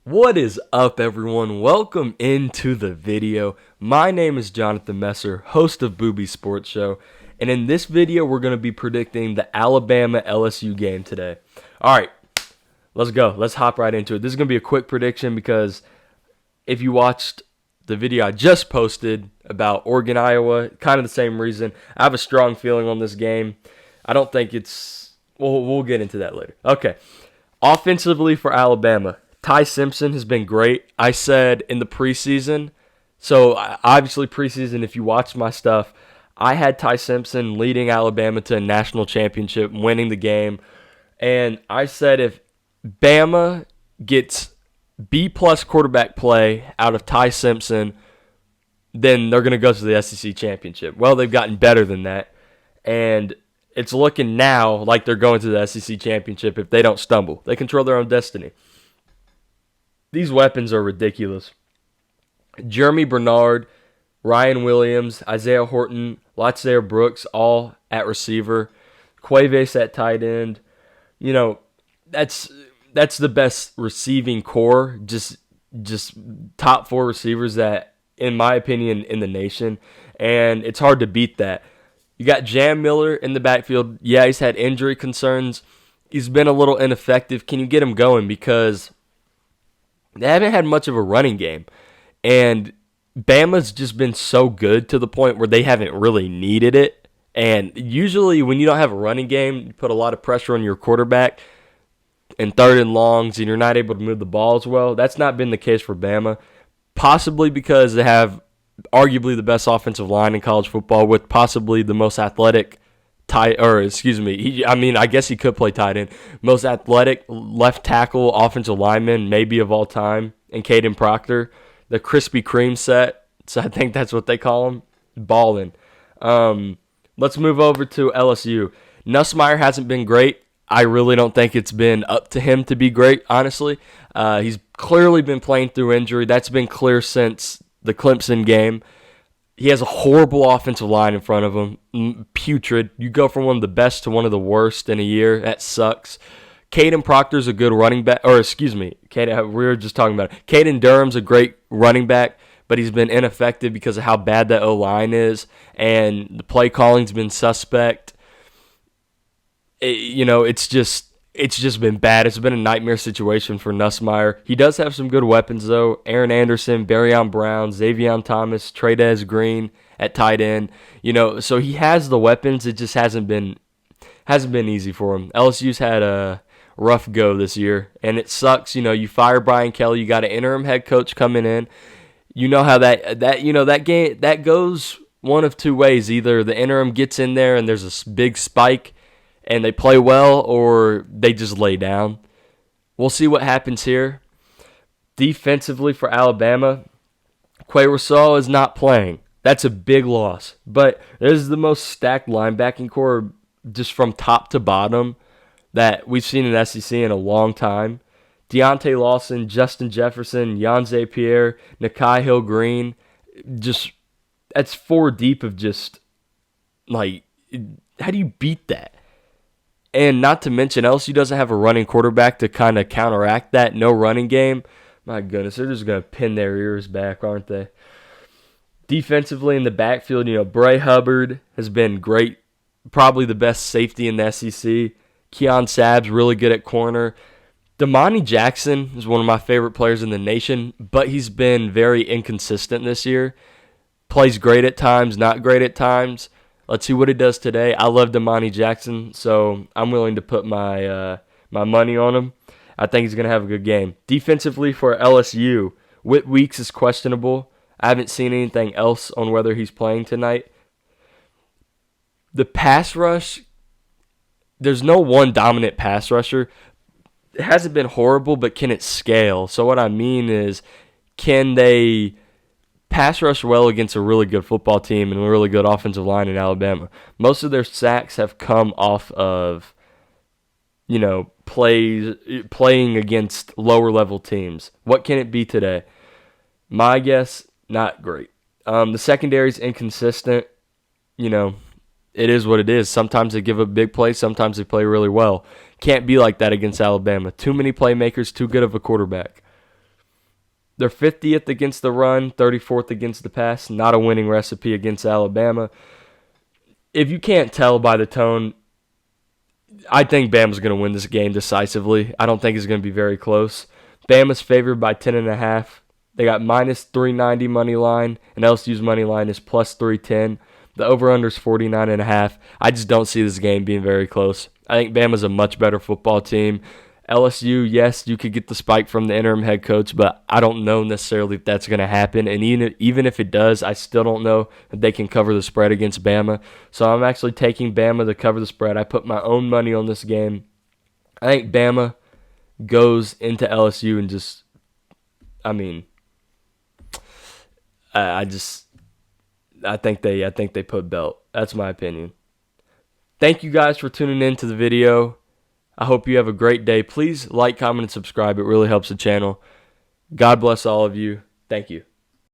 What is up, everyone? Welcome into the video. My name is Jonathan Messer, host of Booby Sports Show, and in this video, we're going to be predicting the Alabama LSU game today. All right, let's go. Let's hop right into it. This is going to be a quick prediction because if you watched the video I just posted about Oregon, Iowa, kind of the same reason. I have a strong feeling on this game. I don't think it's. We'll get into that later. Okay, offensively for Alabama. Ty Simpson has been great. I said in the preseason, so obviously preseason, if you watch my stuff, I had Ty Simpson leading Alabama to a national championship, winning the game. And I said if Bama gets B-plus quarterback play out of Ty Simpson, then they're going to go to the SEC championship. Well, they've gotten better than that. And it's looking now like they're going to the SEC championship if they don't stumble. They control their own destiny. These weapons are ridiculous. Jeremy Bernard, Ryan Williams, Isaiah Horton, Latzaire Brooks, all at receiver. Cuevas at tight end. You know, that's the best receiving core. Just top four receivers that, in my opinion, in the nation. And it's hard to beat that. You got Jam Miller in the backfield. Yeah, he's had injury concerns. He's been a little ineffective. Can you get him going? Because they haven't had much of a running game. And Bama's just been so good to the point where they haven't really needed it. And usually when you don't have a running game, you put a lot of pressure on your quarterback in third and longs and you're not able to move the ball as well. That's not been the case for Bama. Possibly because they have arguably the best offensive line in college football with possibly the most athletic I guess he could play tight end. Most athletic left tackle offensive lineman maybe of all time, and Caden Proctor, the Krispy Kreme set. So I think that's what they call him. Ballin'. Let's move over to LSU. Nussmeier hasn't been great. I really don't think it's been up to him to be great, honestly. He's clearly been playing through injury. That's been clear since the Clemson game. He has a horrible offensive line in front of him. Putrid. You go from one of the best to one of the worst in a year. That sucks. Caden Proctor's a good running back. We were just talking about it. Caden Durham's a great running back, but he's been ineffective because of how bad that O-line is, and the play calling's been suspect. It's just been bad. It's been a nightmare situation for Nussmeier. He does have some good weapons, though. Aaron Anderson, Barryon Brown, Xavier Thomas, Tradez Green at tight end. So he has the weapons. It just hasn't been easy for him. LSU's had a rough go this year, and it sucks. You fire Brian Kelly. You got an interim head coach coming in. You know how that goes one of two ways. Either the interim gets in there and there's a big spike, and they play well, or they just lay down. We'll see what happens here. Defensively for Alabama, Quay Rousseau is not playing. That's a big loss. But this is the most stacked linebacking core just from top to bottom that we've seen in SEC in a long time. Deontay Lawson, Justin Jefferson, Yanze Pierre, Nakai Hill-Green. That's four deep of just, how do you beat that? And not to mention, LSU doesn't have a running quarterback to kind of counteract that no running game. My goodness, they're just going to pin their ears back, aren't they? Defensively in the backfield, Bray Hubbard has been great. Probably the best safety in the SEC. Keon Sabbs really good at corner. Damani Jackson is one of my favorite players in the nation, but he's been very inconsistent this year. Plays great at times, not great at times. Let's see what he does today. I love Damani Jackson, so I'm willing to put my money on him. I think he's going to have a good game. Defensively for LSU, Whit Weeks is questionable. I haven't seen anything else on whether he's playing tonight. The pass rush, there's no one dominant pass rusher. It hasn't been horrible, but can it scale? So what I mean is, can they pass rush well against a really good football team and a really good offensive line in Alabama? Most of their sacks have come off of, playing against lower level teams. What can it be today? My guess, not great. The secondary's inconsistent. It is what it is. Sometimes they give up big plays. Sometimes they play really well. Can't be like that against Alabama. Too many playmakers, too good of a quarterback. They're 50th against the run, 34th against the pass. Not a winning recipe against Alabama. If you can't tell by the tone, I think Bama's going to win this game decisively. I don't think it's going to be very close. Bama's favored by 10.5. They got minus 390 money line, and LSU's money line is plus 310. The over-under is 49.5. I just don't see this game being very close. I think Bama's a much better football team. LSU, yes, you could get the spike from the interim head coach, but I don't know necessarily if that's going to happen. And even if it does, I still don't know if they can cover the spread against Bama. So I'm actually taking Bama to cover the spread. I put my own money on this game. I think Bama goes into LSU and just, I think they put belt. That's my opinion. Thank you guys for tuning in to the video. I hope you have a great day. Please like, comment, and subscribe. It really helps the channel. God bless all of you. Thank you.